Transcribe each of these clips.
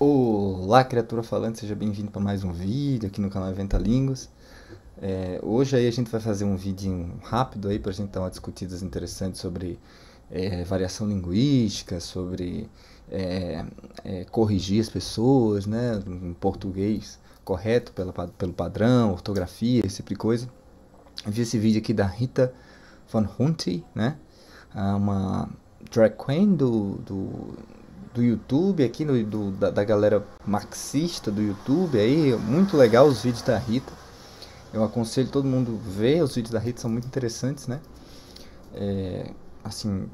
Olá, criatura falante, seja bem-vindo para mais um vídeo aqui no canal Inventa Línguas. Hoje aí a gente vai fazer um vídeo rápido aí para a gente dar uma discutidas interessantes sobre variação linguística, sobre corrigir as pessoas, né, em português correto pelo padrão, ortografia, esse tipo de coisa. Eu vi esse vídeo aqui da Rita Von Hunte, né, uma drag queen do YouTube aqui, da galera marxista do YouTube aí, muito legal os vídeos da Rita. Eu aconselho todo mundo ver, os vídeos da Rita são muito interessantes, né? Assim,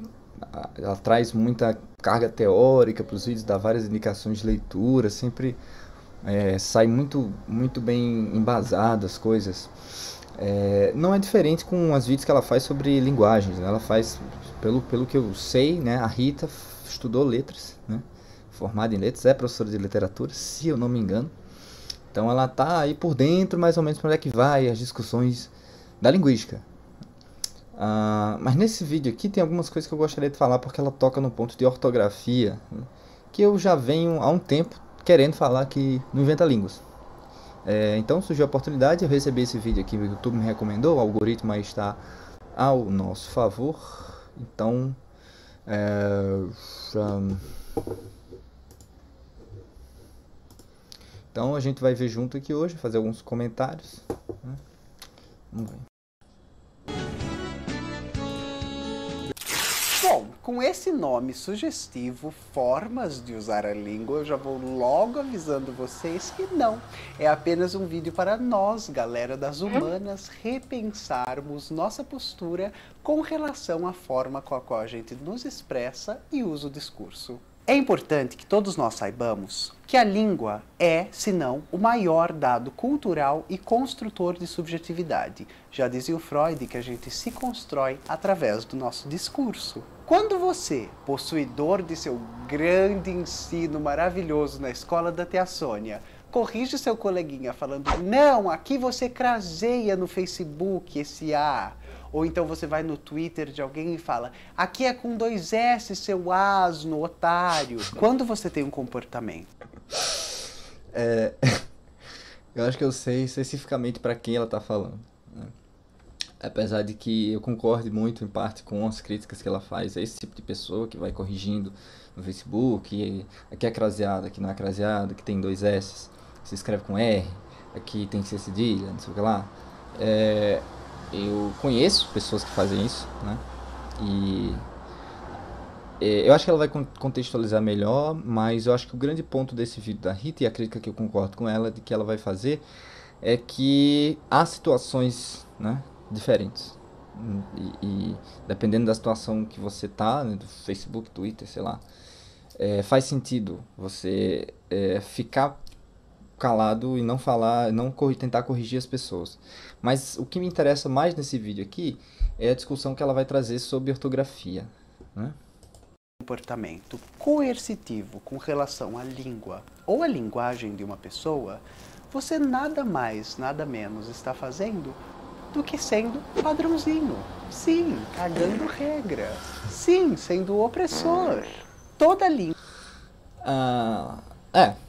ela traz muita carga teórica para os vídeos, dá várias indicações de leitura, sempre sai muito bem embasado as coisas. Não é diferente com os vídeos que ela faz sobre linguagens, né? Ela faz, pelo que eu sei, né, a Rita estudou letras, né? Formada em letras, é professora de literatura, se eu não me engano. Então ela tá aí por dentro, mais ou menos, para onde é que vai as discussões da linguística. Mas nesse vídeo aqui tem algumas coisas que eu gostaria de falar, porque ela toca no ponto de ortografia, né, que eu já venho há um tempo querendo falar aqui no Inventa Línguas. Então surgiu a oportunidade, eu recebi esse vídeo aqui, o YouTube me recomendou, o algoritmo aí está ao nosso favor. Então, então a gente vai ver junto aqui hoje, fazer alguns comentários, né? Vamos ver. Bom, com esse nome sugestivo, Formas de Usar a Língua, eu já vou logo avisando vocês que não. É apenas um vídeo para nós, galera das humanas, repensarmos nossa postura com relação à forma com a qual a gente nos expressa e usa o discurso. É importante que todos nós saibamos que a língua é, se não, o maior dado cultural e construtor de subjetividade. Já dizia o Freud que a gente se constrói através do nosso discurso. Quando você, possuidor de seu grande ensino maravilhoso na escola da tia Sônia, corrige seu coleguinha falando, não, aqui você craseia no Facebook esse A. Ou então você vai no Twitter de alguém e fala, aqui é com 2 S, seu asno, otário. Quando você tem um comportamento... Eu acho que eu sei especificamente para quem ela está falando, né? Apesar de que eu concorde muito em parte com as críticas que ela faz a esse tipo de pessoa que vai corrigindo no Facebook, aqui é craseado, aqui não é craseado, aqui tem 2 S, se escreve com R, aqui tem C cedilha, não sei o que lá. Eu conheço pessoas que fazem isso, né? E eu acho que ela vai contextualizar melhor, mas eu acho que o grande ponto desse vídeo da Rita, e a crítica que eu concordo com ela, de que ela vai fazer, é que há situações, né, diferentes. E dependendo da situação que você tá, né, do Facebook, Twitter, sei lá, faz sentido você ficar calado e não falar, não tentar corrigir as pessoas. Mas o que me interessa mais nesse vídeo aqui é a discussão que ela vai trazer sobre ortografia, né? Comportamento coercitivo com relação à língua ou à linguagem de uma pessoa, você nada mais, nada menos está fazendo do que sendo padrãozinho. Sim, cagando regra. Sim, sendo opressor. Toda língua...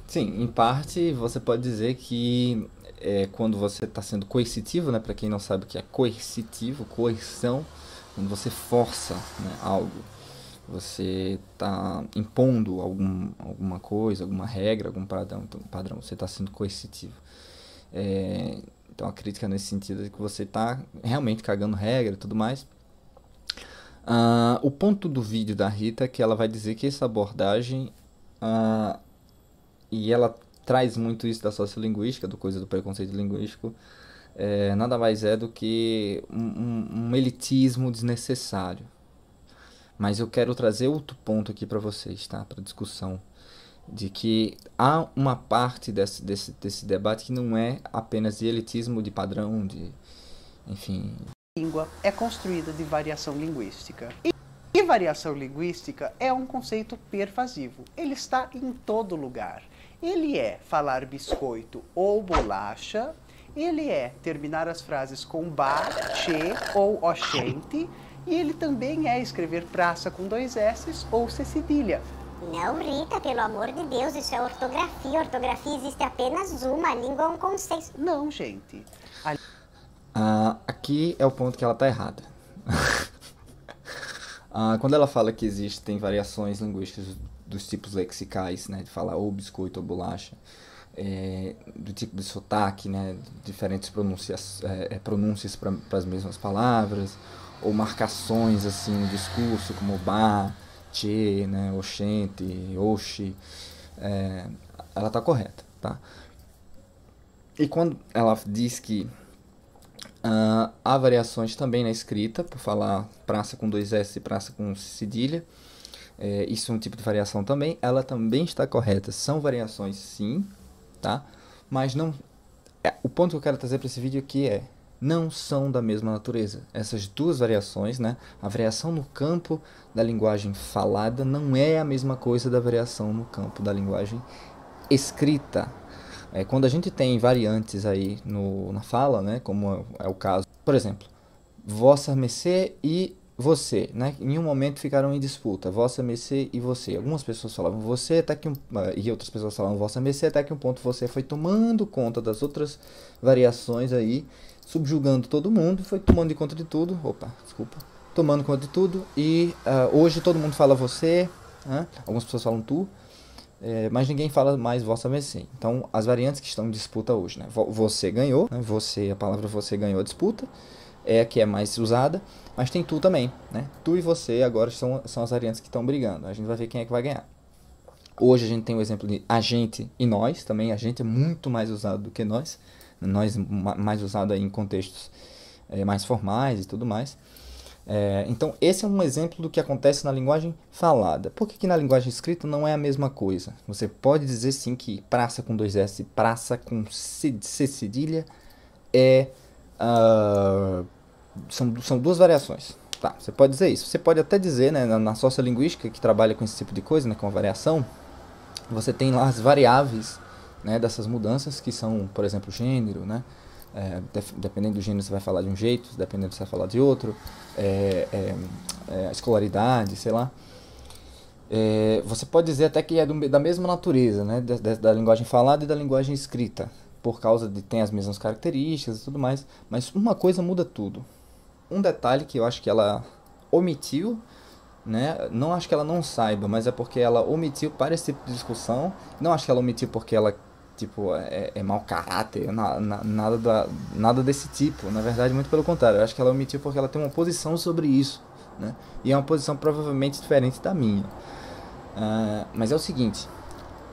Sim, em parte você pode dizer que quando você está sendo coercitivo, né, para quem não sabe o que é coercitivo, coerção, quando você força, né, algo, você está impondo alguma coisa, alguma regra, algum padrão, você está sendo coercitivo. Então a crítica nesse sentido é que você está realmente cagando regra e tudo mais. O ponto do vídeo da Rita é que ela vai dizer que essa abordagem, e ela traz muito isso da sociolinguística, do preconceito linguístico, nada mais é do que um elitismo desnecessário. Mas eu quero trazer outro ponto aqui para vocês, tá? Para discussão, de que há uma parte desse debate que não é apenas de elitismo, de padrão, enfim. A língua é construída de variação linguística. E variação linguística é um conceito pervasivo. Ele está em todo lugar. Ele é falar biscoito ou bolacha, ele é terminar as frases com ba, che ou oxente, e ele também é escrever praça com 2 S ou C cedilha. Não, Rita, pelo amor de Deus, isso é ortografia. Ortografia existe apenas uma, a língua é um conceito. Não, gente. Aqui é o ponto que ela tá errada. Quando ela fala que existem variações linguísticas dos tipos lexicais, né, de falar ou biscoito ou bolacha, do tipo de sotaque, né, diferentes pronúncias para as mesmas palavras, ou marcações assim no discurso, como bar, che, né, oxente, oxi, ela está correta, tá? E quando ela diz que há variações também na escrita, por falar praça com 2S e praça com cedilha, isso é um tipo de variação também, ela também está correta, são variações sim, tá? Mas não, o ponto que eu quero trazer para esse vídeo aqui não são da mesma natureza. Essas duas variações, né? A variação no campo da linguagem falada não é a mesma coisa da variação no campo da linguagem escrita. Quando a gente tem variantes aí na fala, né? Como é o caso, por exemplo, vossa mercê e você, né? Em um momento ficaram em disputa, vossa mercê e você. Algumas pessoas falavam você até que e outras pessoas falavam vossa mercê até que um ponto você foi tomando conta das outras variações aí, subjugando todo mundo, foi tomando de conta de tudo. Tomando conta de tudo e hoje todo mundo fala você, né? Algumas pessoas falam tu, mas ninguém fala mais vossa mercê. Então as variantes que estão em disputa hoje, né? Você ganhou, né? A palavra você ganhou a disputa, é a que é mais usada, mas tem tu também, né? Tu e você agora são as variantes que estão brigando. A gente vai ver quem é que vai ganhar. Hoje a gente tem o exemplo de a gente e nós também. A gente é muito mais usado do que nós. Nós mais usado aí em contextos mais formais e tudo mais. Então esse é um exemplo do que acontece na linguagem falada. Por que na linguagem escrita não é a mesma coisa? Você pode dizer sim que praça com 2S, praça com C cedilha são duas variações. Tá, você pode dizer isso. Você pode até dizer, né, na sociolinguística, que trabalha com esse tipo de coisa, né, com a variação, você tem lá as variáveis, né, dessas mudanças, que são, por exemplo, gênero, né? Dependendo do gênero você vai falar de um jeito, dependendo você vai falar de outro, escolaridade, sei lá. Você pode dizer até que é da mesma natureza, né, da linguagem falada e da linguagem escrita, por causa de tem as mesmas características e tudo mais, mas uma coisa muda tudo. Um detalhe que eu acho que ela omitiu, né? Não acho que ela não saiba, mas é porque ela omitiu para esse tipo de discussão. Não acho que ela omitiu porque ela tipo é mau caráter, nada desse tipo. Na verdade, muito pelo contrário. Eu acho que ela omitiu porque ela tem uma posição sobre isso, né? E é uma posição provavelmente diferente da minha. Mas é o seguinte,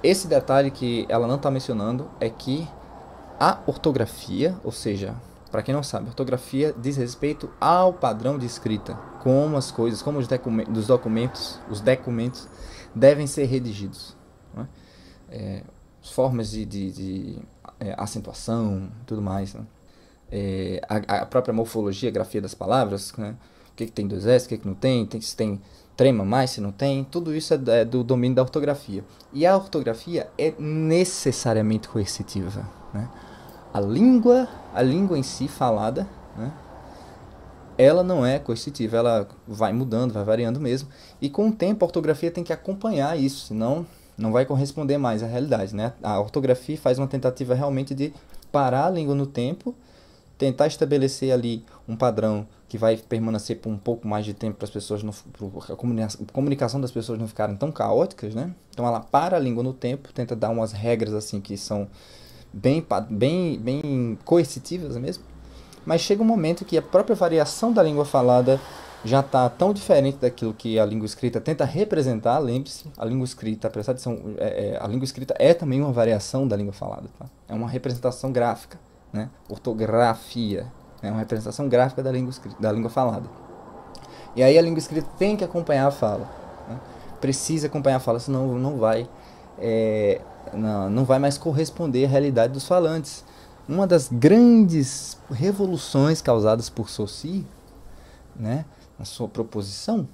esse detalhe que ela não está mencionando é que a ortografia, ou seja, para quem não sabe, ortografia diz respeito ao padrão de escrita, como as coisas, como os documentos devem ser redigidos, né? As formas de acentuação, tudo mais, né? A própria morfologia, a grafia das palavras, né? O que tem 2S, o que não tem, se tem trema mais, se não tem, tudo isso é do domínio da ortografia. E a ortografia é necessariamente coercitiva, né? A língua em si falada, né, ela não é coercitiva, ela vai mudando, vai variando mesmo. E com o tempo a ortografia tem que acompanhar isso, senão não vai corresponder mais à realidade, né? A ortografia faz uma tentativa realmente de parar a língua no tempo, tentar estabelecer ali um padrão que vai permanecer por um pouco mais de tempo para as pessoas a comunicação das pessoas não ficarem tão caóticas, né? Então ela para a língua no tempo, tenta dar umas regras assim que são bem coercitivas mesmo, mas chega um momento que a própria variação da língua falada já está tão diferente daquilo que a língua escrita tenta representar. Lembre-se, a língua escrita, apesar de ser a língua escrita é também uma variação da língua falada, tá? É uma representação gráfica, né? Ortografia é uma representação gráfica da língua falada. E aí a língua escrita tem que acompanhar a fala, né? Precisa acompanhar a fala, senão não vai mais corresponder à realidade dos falantes. Uma das grandes revoluções causadas por Saussure, né, na sua proposição,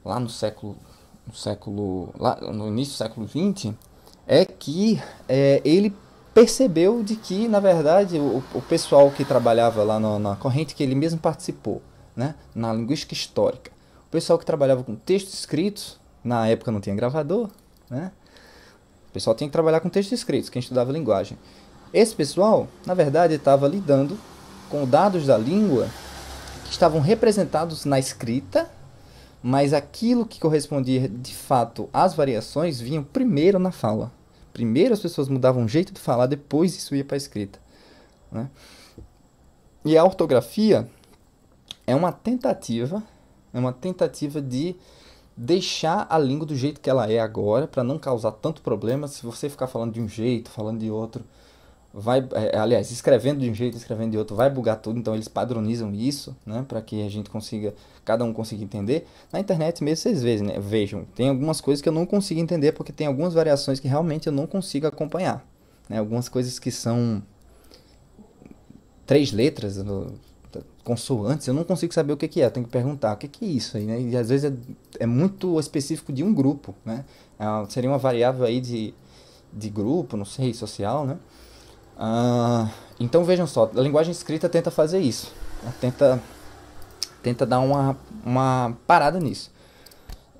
lá no início do século XX, é que ele percebeu de que, na verdade, o pessoal que trabalhava lá na corrente que ele mesmo participou, né, na linguística histórica, o pessoal que trabalhava com textos escritos, Na época não tinha gravador, né? O pessoal tinha que trabalhar com textos escritos, quem estudava linguagem. Esse pessoal, na verdade, estava lidando com dados da língua que estavam representados na escrita, mas aquilo que correspondia de fato às variações vinham primeiro na fala. Primeiro as pessoas mudavam o jeito de falar, depois isso ia para a escrita, né? E a ortografia é uma tentativa de deixar a língua do jeito que ela é agora, para não causar tanto problema. Se você ficar falando de um jeito, falando de outro, aliás, escrevendo de um jeito, escrevendo de outro, vai bugar tudo. Então eles padronizam isso, né, para que a gente consiga, cada um consiga entender. Na internet mesmo vocês vejam, tem algumas coisas que eu não consigo entender, porque tem algumas variações que realmente eu não consigo acompanhar, né? Algumas coisas que são 3 letras, consoantes, eu não consigo saber o que é, eu tenho que perguntar, o que é isso aí, né? E às vezes é muito específico de um grupo, né? Seria uma variável aí de grupo, não sei, social, né? Então vejam só, a linguagem escrita tenta fazer isso, né? Tenta dar uma parada nisso.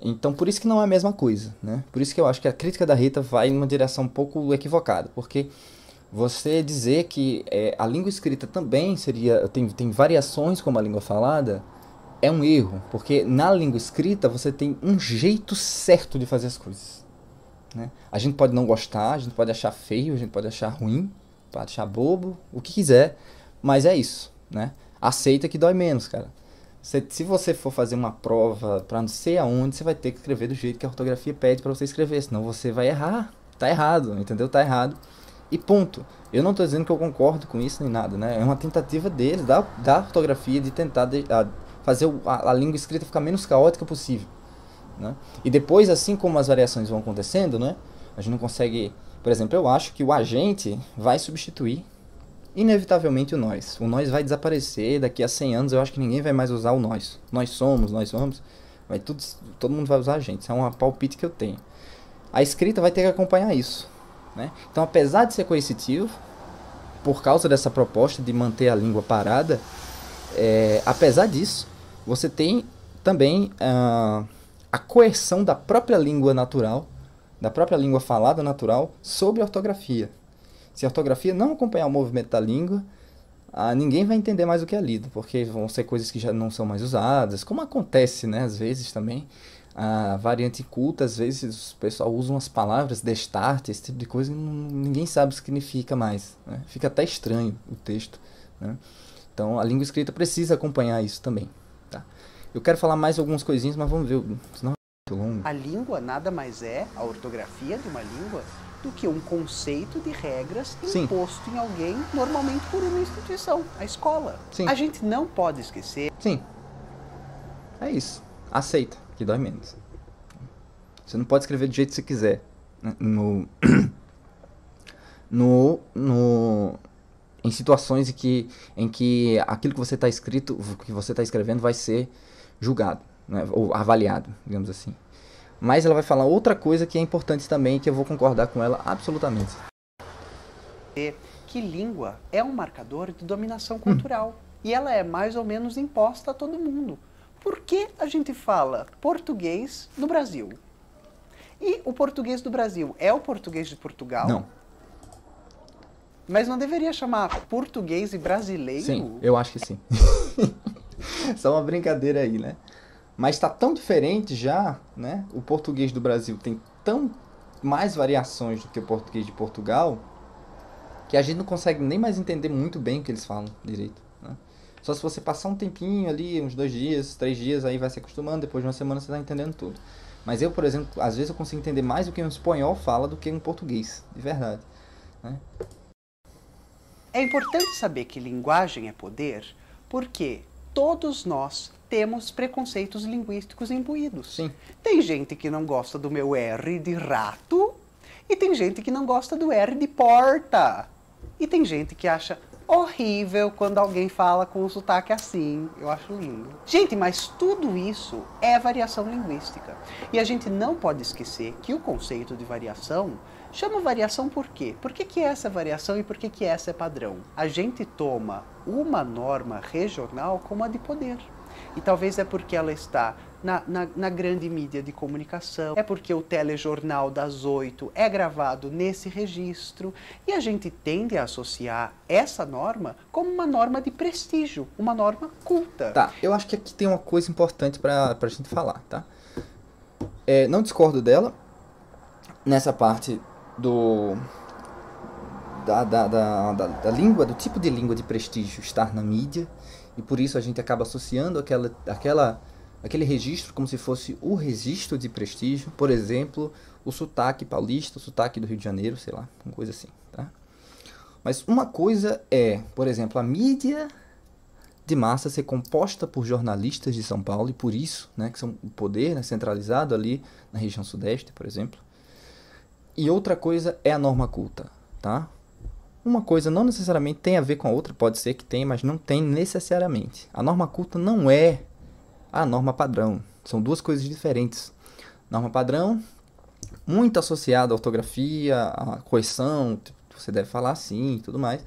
Então por isso que não é a mesma coisa, né? Por isso que eu acho que a crítica da Rita vai em uma direção um pouco equivocada, porque você dizer que a língua escrita também tem variações como a língua falada, é um erro, porque na língua escrita você tem um jeito certo de fazer as coisas, né? A gente pode não gostar, a gente pode achar feio, a gente pode achar ruim, pode achar bobo, o que quiser, mas é isso, né? Aceita que dói menos, cara. Se você for fazer uma prova para não sei aonde, você vai ter que escrever do jeito que a ortografia pede para você escrever, senão você vai errar, tá errado, entendeu? Tá errado. E ponto. Eu não estou dizendo que eu concordo com isso nem nada, né? É uma tentativa deles, da ortografia, de tentar fazer a língua escrita ficar menos caótica possível, né? E depois, assim como as variações vão acontecendo, né? A gente não consegue... Por exemplo, eu acho que o agente vai substituir inevitavelmente o nós. O nós vai desaparecer daqui a 100 anos, eu acho que ninguém vai mais usar o nós. Nós vamos. Todo mundo vai usar agente. Isso é um palpite que eu tenho. A escrita vai ter que acompanhar isso, né? Então, apesar de ser coercitivo, por causa dessa proposta de manter a língua parada, apesar disso, você tem também a coerção da própria língua natural, da própria língua falada natural, sobre a ortografia. Se a ortografia não acompanhar o movimento da língua, ninguém vai entender mais o que é lido, porque vão ser coisas que já não são mais usadas, como acontece, né, às vezes também. A variante culta, às vezes o pessoal usa umas palavras, destarte, esse tipo de coisa, e ninguém sabe o que significa mais, né? Fica até estranho o texto, né? Então a língua escrita precisa acompanhar isso também, tá? Eu quero falar mais algumas coisinhas, mas vamos ver, senão é muito longo. A língua nada mais é, a ortografia de uma língua, do que um conceito de regras imposto em alguém, normalmente por uma instituição, a escola. Sim. A gente não pode esquecer... Sim, é isso, aceita. Que dói menos. Você não pode escrever do jeito que você quiser, né? Em situações em que aquilo que você está escrevendo vai ser julgado, né? Ou avaliado, digamos assim. Mas ela vai falar outra coisa que é importante também, que eu vou concordar com ela absolutamente. Que língua é um marcador de dominação cultural. E ela é mais ou menos imposta a todo mundo. Por que a gente fala português no Brasil? E o português do Brasil é o português de Portugal? Não. Mas não deveria chamar português e brasileiro? Sim, eu acho que sim. Só uma brincadeira aí, né? Mas está tão diferente já, né? O português do Brasil tem tão mais variações do que o português de Portugal, que a gente não consegue nem mais entender muito bem o que eles falam direito, né? Só se você passar um tempinho ali, uns 2 dias, 3 dias, aí vai se acostumando, depois de uma semana você está entendendo tudo. Mas eu, por exemplo, às vezes eu consigo entender mais o que um espanhol fala do que um português, de verdade, né? É importante saber que linguagem é poder, porque todos nós temos preconceitos linguísticos imbuídos. Sim. Tem gente que não gosta do meu R de rato, e tem gente que não gosta do R de porta. E tem gente que acha horrível quando alguém fala com um sotaque assim. Eu acho lindo. Gente, mas tudo isso é variação linguística. E a gente não pode esquecer que o conceito de variação chama variação por quê? Por que essa é variação e por que essa é padrão? A gente toma uma norma regional como a de poder. E talvez é porque ela está na grande mídia de comunicação, é porque o telejornal das 8 é gravado nesse registro, e a gente tende a associar essa norma como uma norma de prestígio, uma norma culta. Tá, eu acho que aqui tem uma coisa importante pra gente falar, tá? Não discordo dela nessa parte da língua, do tipo de língua de prestígio estar na mídia, e por isso a gente acaba associando aquele registro como se fosse o registro de prestígio, por exemplo, o sotaque paulista, o sotaque do Rio de Janeiro, sei lá, uma coisa assim, tá? Mas uma coisa é, por exemplo, a mídia de massa ser composta por jornalistas de São Paulo, e por isso, né, que são o poder, né, centralizado ali na região sudeste, por exemplo. E outra coisa é a norma culta, tá? Uma coisa não necessariamente tem a ver com a outra, pode ser que tenha, mas não tem necessariamente. A norma culta não é a norma padrão, são duas coisas diferentes. Norma padrão, muito associada à ortografia, à correção, você deve falar assim e tudo mais.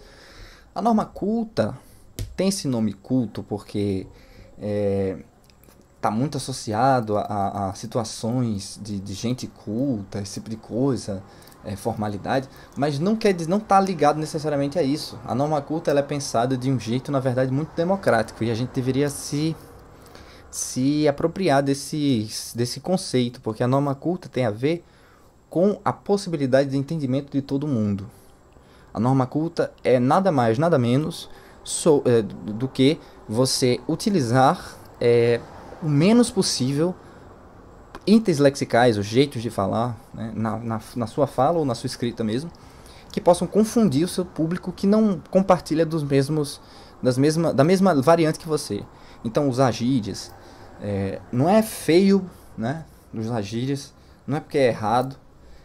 A norma culta tem esse nome culto porque está muito associado a situações de gente culta, esse tipo de coisa, formalidade, mas não está ligado necessariamente a isso. A norma culta ela é pensada de um jeito, na verdade, muito democrático, e a gente deveria se apropriar desse conceito, porque a norma culta tem a ver com a possibilidade de entendimento de todo mundo. A norma culta é nada mais, nada menos do que você utilizar o menos possível itens lexicais, os jeitos de falar, né, na sua fala ou na sua escrita mesmo, que possam confundir o seu público que não compartilha da mesma variante que você. Então, usar gírias não é feio, né? Usar gírias não é porque é errado,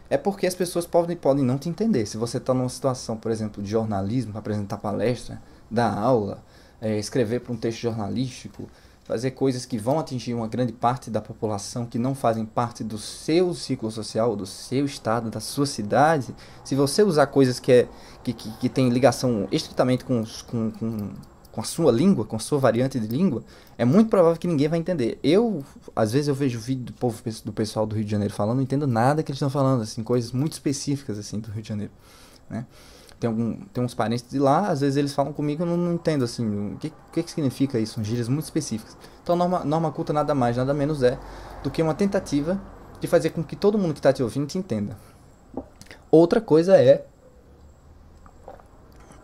é porque as pessoas podem não te entender. Se você está numa situação, por exemplo, de jornalismo, apresentar palestra, dar aula, escrever para um texto jornalístico, fazer coisas que vão atingir uma grande parte da população que não fazem parte do seu ciclo social, do seu estado, da sua cidade, se você usar coisas que têm ligação estritamente com a sua língua, com a sua variante de língua, é muito provável que ninguém vai entender. Às vezes eu vejo vídeo do pessoal do Rio de Janeiro falando, não entendo nada que eles estão falando, assim, coisas muito específicas assim do Rio de Janeiro, né? Tem uns parentes de lá, às vezes eles falam comigo, eu não entendo assim, o que significa isso, são gírias muito específicas. Então norma culta nada mais, nada menos do que uma tentativa de fazer com que todo mundo que está te ouvindo te entenda. Outra coisa é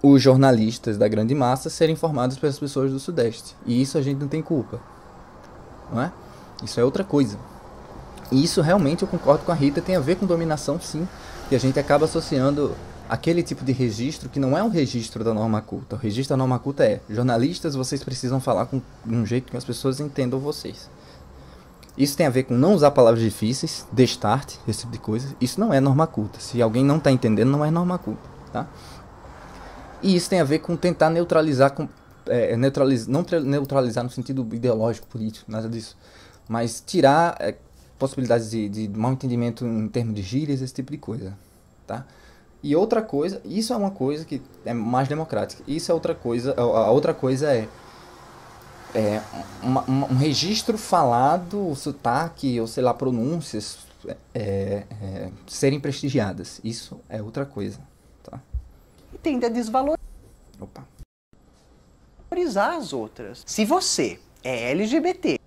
os jornalistas da grande massa serem informados pelas pessoas do Sudeste. E isso a gente não tem culpa, não é? Isso é outra coisa. E isso realmente eu concordo com a Rita, tem a ver com dominação sim, e a gente acaba associando aquele tipo de registro que não é um registro da norma culta. O registro da norma culta é: jornalistas, vocês precisam falar de um jeito que as pessoas entendam vocês. Isso tem a ver com não usar palavras difíceis, destarte, esse tipo de coisa. Isso não é norma culta. Se alguém não está entendendo, não é norma culta, tá? E isso tem a ver com tentar neutralizar, não neutralizar no sentido ideológico, político, nada disso. Mas tirar possibilidades de mal entendimento em termos de gírias, esse tipo de coisa, tá? E outra coisa, isso é uma coisa que é mais democrática. Isso é outra coisa, a outra coisa um registro falado, o sotaque, ou sei lá, pronúncias serem prestigiadas. Isso é outra coisa, tá? E tende a desvalorizar as outras. Se você é LGBT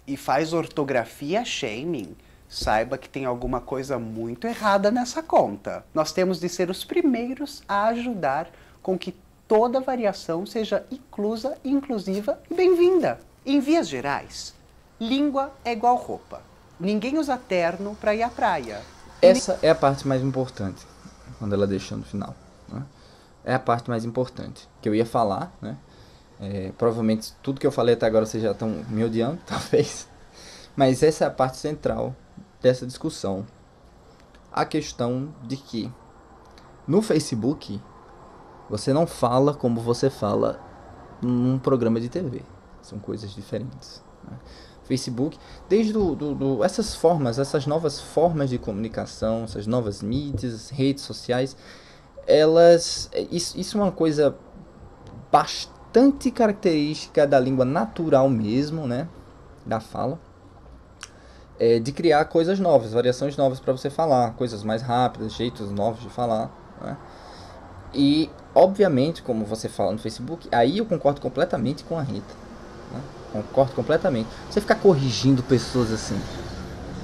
e faz ortografia shaming, saiba que tem alguma coisa muito errada nessa conta. Nós temos de ser os primeiros a ajudar com que toda variação seja inclusa, inclusiva e bem-vinda. Em vias gerais, língua é igual roupa. Ninguém usa terno para ir à praia. Essa é a parte mais importante, quando ela deixa no final, né? É a parte mais importante que eu ia falar, né? Provavelmente tudo que eu falei até agora vocês já estão me odiando, talvez. Mas essa é a parte central dessa discussão. A questão de que no Facebook você não fala como você fala num programa de TV. São coisas diferentes, né? Facebook, desde essas novas formas de comunicação, essas novas mídias, redes sociais, isso é uma coisa bastante característica da língua natural mesmo, né? Da fala. de criar coisas novas, variações novas para você falar, coisas mais rápidas, jeitos novos de falar, né? E, obviamente, como você fala no Facebook, aí eu concordo completamente com a Rita, né? Concordo completamente. Você ficar corrigindo pessoas assim,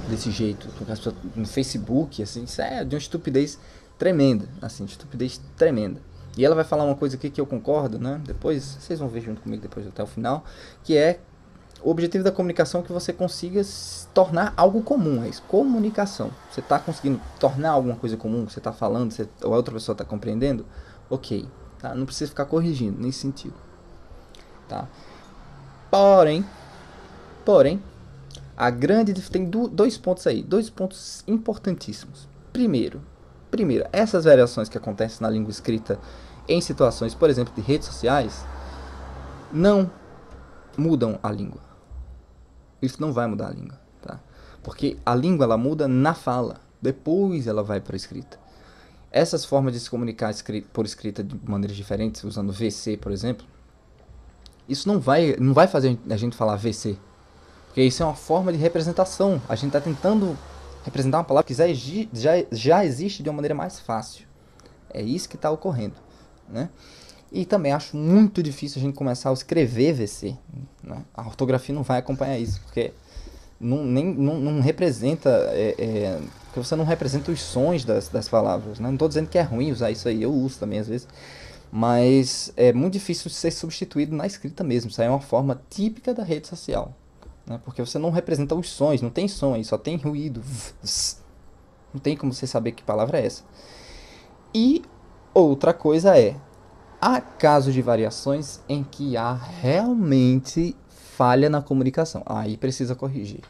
desse jeito, no Facebook, assim, isso é de uma estupidez tremenda, assim, estupidez tremenda. E ela vai falar uma coisa aqui que eu concordo, né? Depois, vocês vão ver junto comigo depois até o final, que é o objetivo da comunicação é que você consiga se tornar algo comum, é isso, comunicação. Você está conseguindo tornar alguma coisa comum, você está falando, a outra pessoa está compreendendo, ok, tá? Não precisa ficar corrigindo nesse sentido, tá? Porém, tem dois pontos aí, dois pontos importantíssimos. Primeiro, essas variações que acontecem na língua escrita em situações, por exemplo, de redes sociais, não mudam a língua. Isso não vai mudar a língua, tá? Porque a língua ela muda na fala, depois ela vai para a escrita. Essas formas de se comunicar por escrita de maneiras diferentes, usando VC, por exemplo, isso não vai fazer a gente falar VC. Porque isso é uma forma de representação. A gente está tentando representar uma palavra que já existe de uma maneira mais fácil. É isso que está ocorrendo, né? E também acho muito difícil a gente começar a escrever VC, né? A ortografia não vai acompanhar isso, porque não representa, porque você não representa os sons das palavras, né? Não estou dizendo que é ruim usar isso aí, eu uso também às vezes, mas é muito difícil de ser substituído na escrita mesmo. Isso aí é uma forma típica da rede social, né? Porque você não representa os sons, não tem som aí, só tem ruído. Não tem como você saber que palavra é essa. E outra coisa há casos de variações em que há realmente falha na comunicação. Aí precisa corrigir.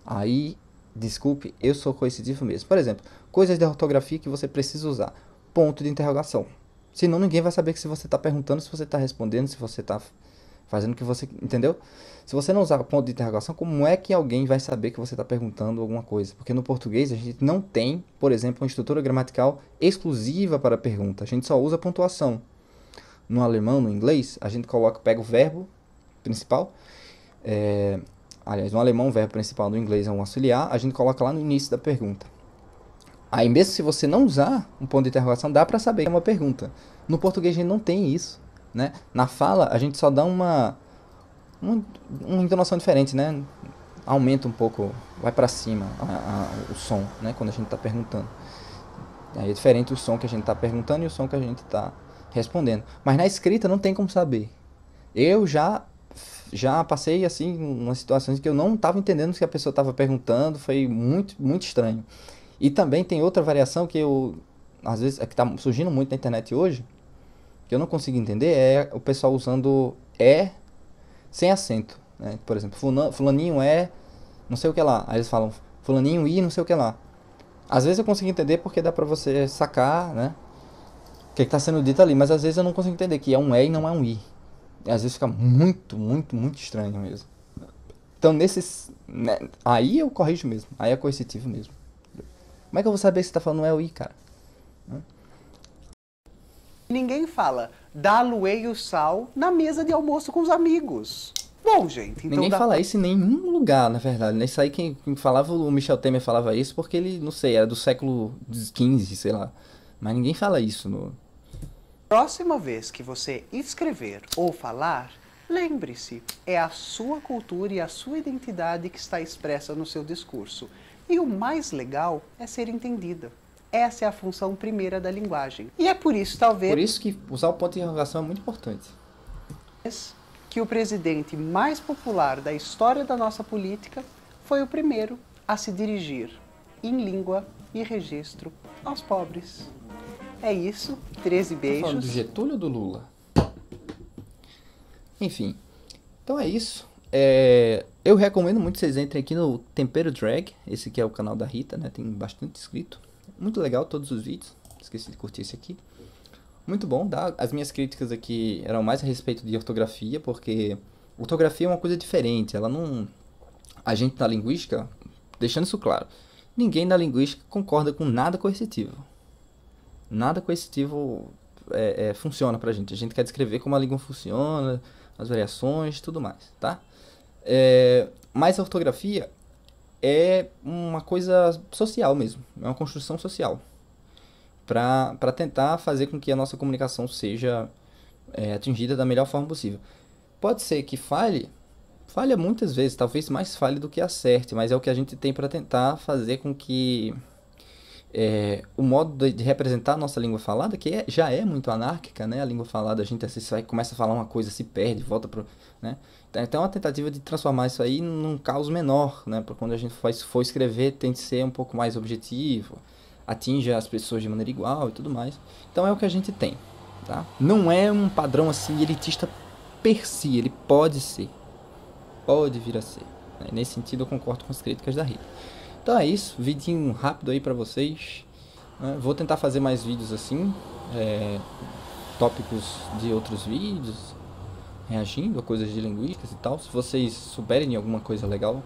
Aí, desculpe, eu sou coercitivo mesmo. Por exemplo, coisas de ortografia que você precisa usar. Ponto de interrogação. Senão ninguém vai saber que se você está perguntando, se você está respondendo, se você está fazendo o que você... Entendeu? Se você não usar ponto de interrogação, como é que alguém vai saber que você está perguntando alguma coisa? Porque no português a gente não tem, por exemplo, uma estrutura gramatical exclusiva para a pergunta. A gente só usa pontuação. No alemão, no inglês, a gente pega o verbo principal. Aliás, no alemão o verbo principal, no inglês é um auxiliar. A gente coloca lá no início da pergunta. Aí mesmo se você não usar um ponto de interrogação, dá para saber que é uma pergunta. No português a gente não tem isso, né? Na fala a gente só dá uma entonação diferente, né? Aumenta um pouco, vai para cima o som, né? Quando a gente está perguntando. Aí é diferente o som que a gente está perguntando e o som que a gente está respondendo. Mas na escrita não tem como saber. Eu já passei assim umas situações que eu não estava entendendo o que a pessoa estava perguntando, foi muito, muito estranho. E também tem outra variação que eu, às vezes, que está surgindo muito na internet hoje, que eu não consigo entender, é o pessoal usando sem acento, né? Por exemplo, fulaninho não sei o que lá. Aí eles falam fulaninho não sei o que lá. Às vezes eu consigo entender porque dá pra você sacar, né, o que está sendo dito ali, mas às vezes eu não consigo entender que é um e não é um i. E às vezes fica muito, muito, muito estranho mesmo. Então né, aí eu corrijo mesmo, aí é coercitivo mesmo. Como é que eu vou saber se você tá falando é o i, cara? Ninguém fala, dá-lo-ei o sal na mesa de almoço com os amigos. Bom, gente, então... Ninguém fala isso em nenhum lugar, na verdade, né? Isso aí quem falava, o Michel Temer falava isso porque ele, não sei, era do século XV, sei lá. Mas ninguém fala isso no... Próxima vez que você escrever ou falar, lembre-se, é a sua cultura e a sua identidade que está expressa no seu discurso. E o mais legal é ser entendida. Essa é a função primeira da linguagem. E é por isso, talvez... Por isso que usar o ponto de interrogação é muito importante. Que o presidente mais popular da história da nossa política foi o primeiro a se dirigir em língua e registro aos pobres. É isso, 13 beijos. Tá falando do Getúlio ou do Lula? Enfim, então é isso. Eu recomendo muito que vocês entrem aqui no Tempero Drag. Esse aqui é o canal da Rita, né? Tem bastante inscrito. Muito legal todos os vídeos. Esqueci de curtir esse aqui. Muito bom, tá? As minhas críticas aqui eram mais a respeito de ortografia, porque ortografia é uma coisa diferente. Ela não... A gente na linguística, deixando isso claro, ninguém na linguística concorda com nada coercitivo. Nada coercitivo funciona pra gente. A gente quer descrever como a língua funciona, as variações, tudo mais, tá? Mas a ortografia é uma coisa social mesmo, é uma construção social, para tentar fazer com que a nossa comunicação seja atingida da melhor forma possível. Pode ser que falha muitas vezes, talvez mais falhe do que acerte, mas é o que a gente tem para tentar fazer com que o modo de representar a nossa língua falada, que já é muito anárquica, né? A língua falada, a gente às vezes começa a falar uma coisa, se perde, volta pro, né? Então é uma tentativa de transformar isso aí num caos menor, né? Para quando a gente for escrever, tem que ser um pouco mais objetivo, atinja as pessoas de maneira igual e tudo mais. Então é o que a gente tem, tá? Não é um padrão assim elitista per si, ele pode vir a ser, né? Nesse sentido eu concordo com as críticas da Rita. Então é isso, vidinho rápido aí pra vocês, né? Vou tentar fazer mais vídeos assim, tópicos de outros vídeos, reagindo a coisas de linguísticas e tal. Se vocês souberem de alguma coisa legal,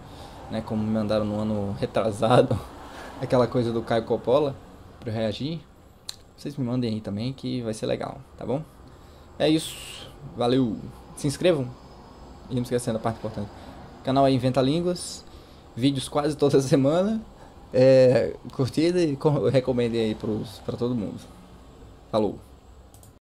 né, como me mandaram no ano retrasado, aquela coisa do Caio Coppola, pra eu reagir, vocês me mandem aí também que vai ser legal, tá bom? É isso, valeu, se inscrevam, e não esquecendo a parte importante, o canal é Inventa Línguas, vídeos quase toda semana, curtida e recomendem aí pra todo mundo. Falou!